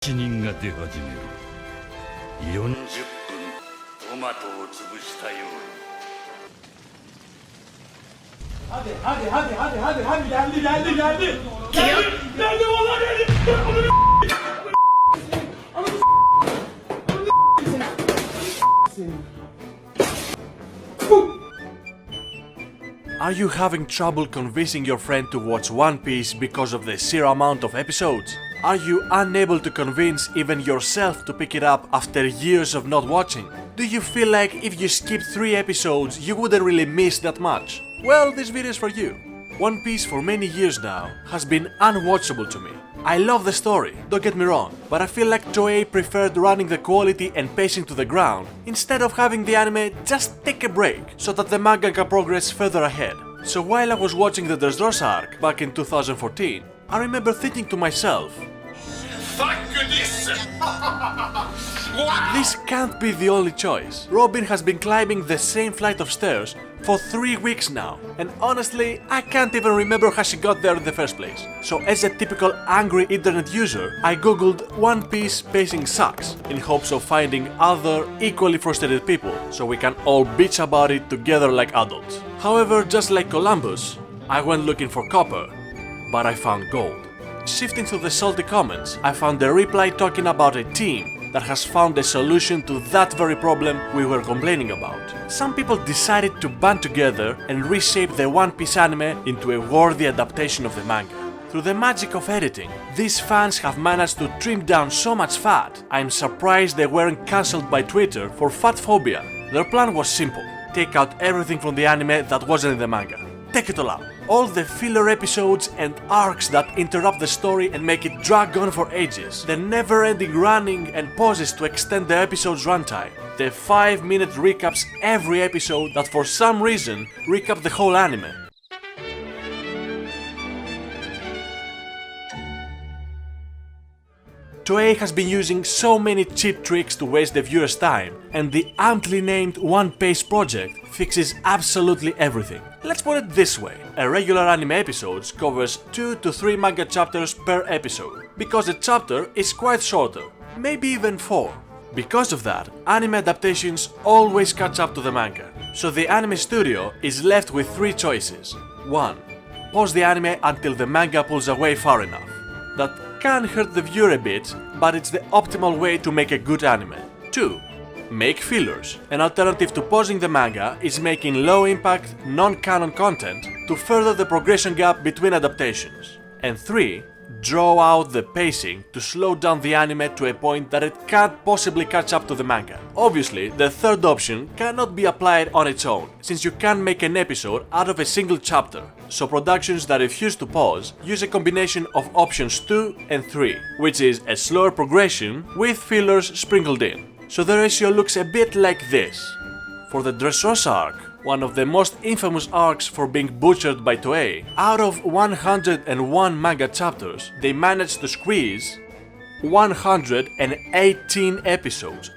死人が出始める。40分トマトを潰したように。Hadi geldi. Geldi vallahi geldi. Are you having trouble convincing your friend to watch One Piece because of the sheer amount of episodes? Are you unable to convince even yourself to pick it up after years of not watching? Do you feel like if you skip 3 episodes you wouldn't really miss that much? Well, this video is for you. One Piece for many years now has been unwatchable to me. I love the story, don't get me wrong, but I feel like Toei preferred running the quality and pacing to the ground instead of having the anime just take a break so that the manga can progress further ahead. So while I was watching the Dressrosa arc back in 2014, I remember thinking to myself, Fuck this! this can't be the only choice. Robin has been climbing the same flight of stairs for 3 weeks now, and honestly, I can't even remember how she got there in the first place. So as a typical angry internet user, I googled One Piece pacing sucks in hopes of finding other equally frustrated people so we can all bitch about it together like adults. However, just like Columbus, I went looking for copper, but I found gold. Shifting to the salty comments, I found a reply talking about a team that has found a solution to that very problem we were complaining about. Some people decided to band together and reshape the One Piece anime into a worthy adaptation of the manga. Through the magic of editing, these fans have managed to trim down so much fat, I'm surprised they weren't cancelled by Twitter for fat phobia. Their plan was simple: take out everything from the anime that wasn't in the manga. Take it all out. All the filler episodes and arcs that interrupt the story and make it drag on for ages. The never-ending running and pauses to extend the episode's runtime. The 5-minute recaps every episode that for some reason recap the whole anime. Toei has been using so many cheap tricks to waste the viewer's time, and the aptly named One Piece project fixes absolutely everything. Let's put it this way: a regular anime episode covers 2 to 3 manga chapters per episode, because a chapter is quite shorter, maybe even 4. Because of that, anime adaptations always catch up to the manga, so the anime studio is left with 3 choices. 1. Pause the anime until the manga pulls away far enough. That can hurt the viewer a bit, but it's the optimal way to make a good anime. 2. Make fillers. An alternative to pausing the manga is making low-impact, non-canon content to further the progression gap between adaptations. And 3. Draw out the pacing to slow down the anime to a point that it can't possibly catch up to the manga. Obviously, the third option cannot be applied on its own, since you can't make an episode out of a single chapter. So productions that refuse to pause use a combination of options 2 and 3, which is a slower progression with fillers sprinkled in. So the ratio looks a bit like this. For the Dressrosa arc, one of the most infamous arcs for being butchered by Toei, out of 101 manga chapters, they managed to squeeze 118 episodes.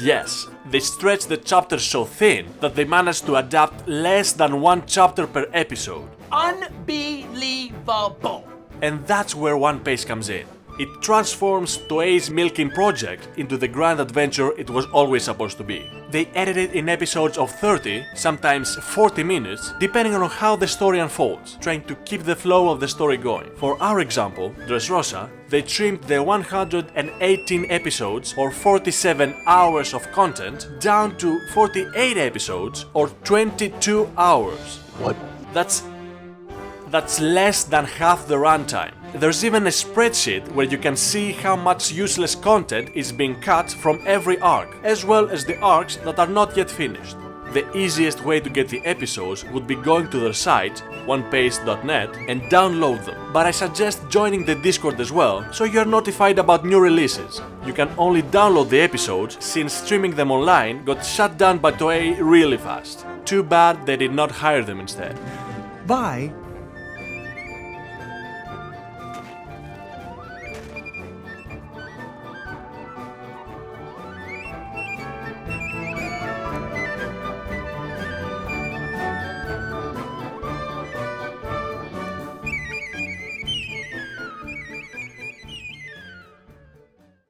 Yes, they stretched the chapters so thin that they managed to adapt less than 1 chapter per episode. Unbelievable! And that's where One Piece comes in. It transforms Toei's milking project into the grand adventure it was always supposed to be. They edit it in episodes of 30, sometimes 40 minutes, depending on how the story unfolds, trying to keep the flow of the story going. For our example, Dressrosa, they trimmed the 118 episodes or 47 hours of content down to 48 episodes or 22 hours. What? That's less than half the runtime. There's even a spreadsheet where you can see how much useless content is being cut from every arc, as well as the arcs that are not yet finished. The easiest way to get the episodes would be going to their site, onepiece.net, and download them. But I suggest joining the Discord as well, so you're notified about new releases. You can only download the episodes since streaming them online got shut down by Toei really fast. Too bad they did not hire them instead. Bye.